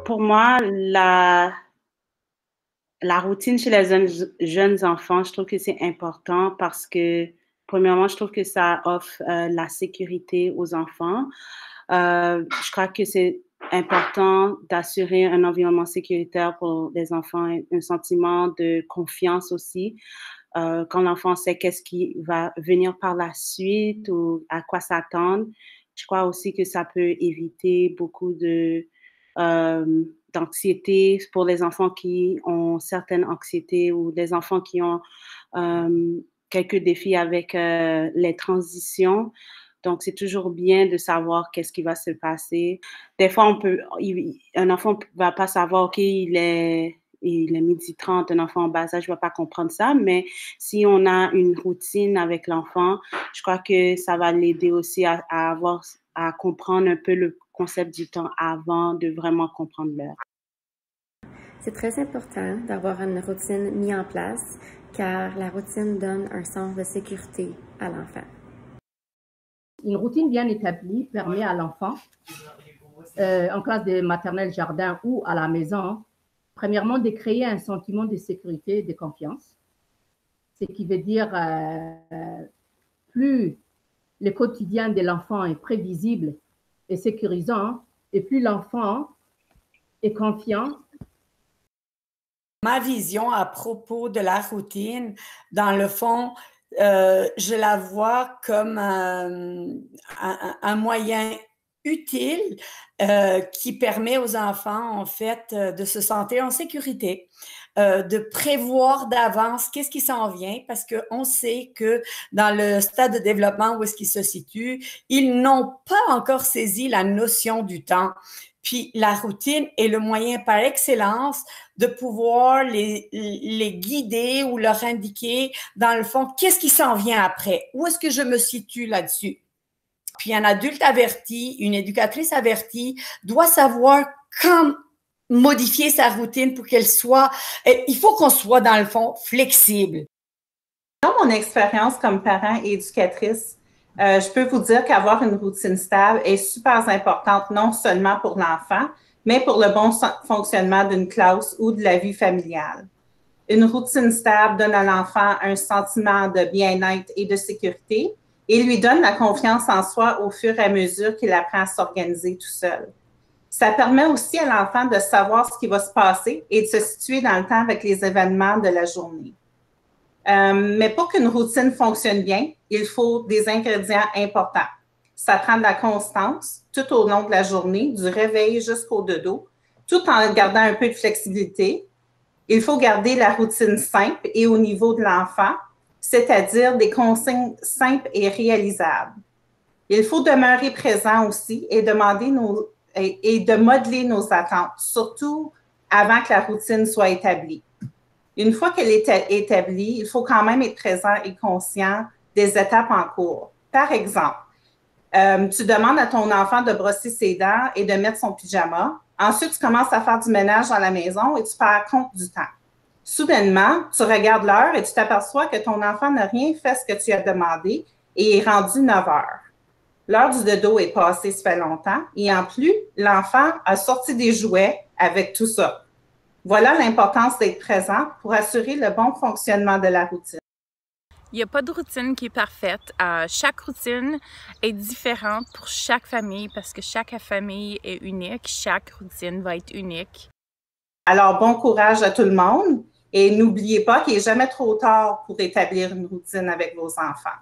Pour moi, la routine chez les jeunes enfants, je trouve que c'est important parce que, premièrement, je trouve que ça offre la sécurité aux enfants. Je crois que c'est important d'assurer un environnement sécuritaire pour les enfants, un sentiment de confiance aussi. Quand l'enfant sait qu'est-ce qui va venir par la suite ou à quoi s'attendre, je crois aussi que ça peut éviter beaucoup d'anxiété pour les enfants qui ont certaines anxiétés ou des enfants qui ont quelques défis avec les transitions. Donc, c'est toujours bien de savoir qu'est-ce qui va se passer. Des fois, un enfant ne va pas savoir, OK, il est 12h30, un enfant en bas âge ne va pas comprendre ça, mais si on a une routine avec l'enfant, je crois que ça va l'aider aussi à comprendre un peu le concept du temps avant de vraiment comprendre l'heure. C'est très important d'avoir une routine mise en place car la routine donne un sens de sécurité à l'enfant. Une routine bien établie permet à l'enfant, en classe de maternelle, jardin ou à la maison, premièrement, de créer un sentiment de sécurité et de confiance. Ce qui veut dire, plus le quotidien de l'enfant est prévisible et sécurisant, et plus l'enfant est confiant. Ma vision à propos de la routine, dans le fond, je la vois comme un moyen utile qui permet aux enfants, en fait, de se sentir en sécurité, de prévoir d'avance qu'est-ce qui s'en vient, parce qu'on sait que dans le stade de développement où est-ce qu'ils se situent, ils n'ont pas encore saisi la notion du temps. Puis la routine est le moyen par excellence de pouvoir les guider ou leur indiquer, dans le fond, qu'est-ce qui s'en vient après? Où est-ce que je me situe là-dessus? Puis un adulte averti, une éducatrice avertie doit savoir quand modifier sa routine pour qu'elle soit… Il faut qu'on soit, dans le fond, flexible. Dans mon expérience comme parent et éducatrice, je peux vous dire qu'avoir une routine stable est super importante, non seulement pour l'enfant, mais pour le bon fonctionnement d'une classe ou de la vie familiale. Une routine stable donne à l'enfant un sentiment de bien-être et de sécurité et lui donne la confiance en soi au fur et à mesure qu'il apprend à s'organiser tout seul. Ça permet aussi à l'enfant de savoir ce qui va se passer et de se situer dans le temps avec les événements de la journée. Mais pour qu'une routine fonctionne bien, il faut des ingrédients importants. Ça prend de la constance tout au long de la journée, du réveil jusqu'au dodo, tout en gardant un peu de flexibilité. Il faut garder la routine simple et au niveau de l'enfant, c'est-à-dire des consignes simples et réalisables. Il faut demeurer présent aussi et de modeler nos attentes, surtout avant que la routine soit établie. Une fois qu'elle est établie, il faut quand même être présent et conscient des étapes en cours. Par exemple, tu demandes à ton enfant de brosser ses dents et de mettre son pyjama. Ensuite, tu commences à faire du ménage dans la maison et tu perds compte du temps. Soudainement, tu regardes l'heure et tu t'aperçois que ton enfant n'a rien fait ce que tu as demandé et est rendu 9 heures. L'heure du dodo est passée, ça fait longtemps, et en plus, l'enfant a sorti des jouets avec tout ça. Voilà l'importance d'être présent pour assurer le bon fonctionnement de la routine. Il n'y a pas de routine qui est parfaite. Chaque routine est différente pour chaque famille parce que chaque famille est unique. Chaque routine va être unique. Alors, bon courage à tout le monde et n'oubliez pas qu'il n'est jamais trop tard pour établir une routine avec vos enfants.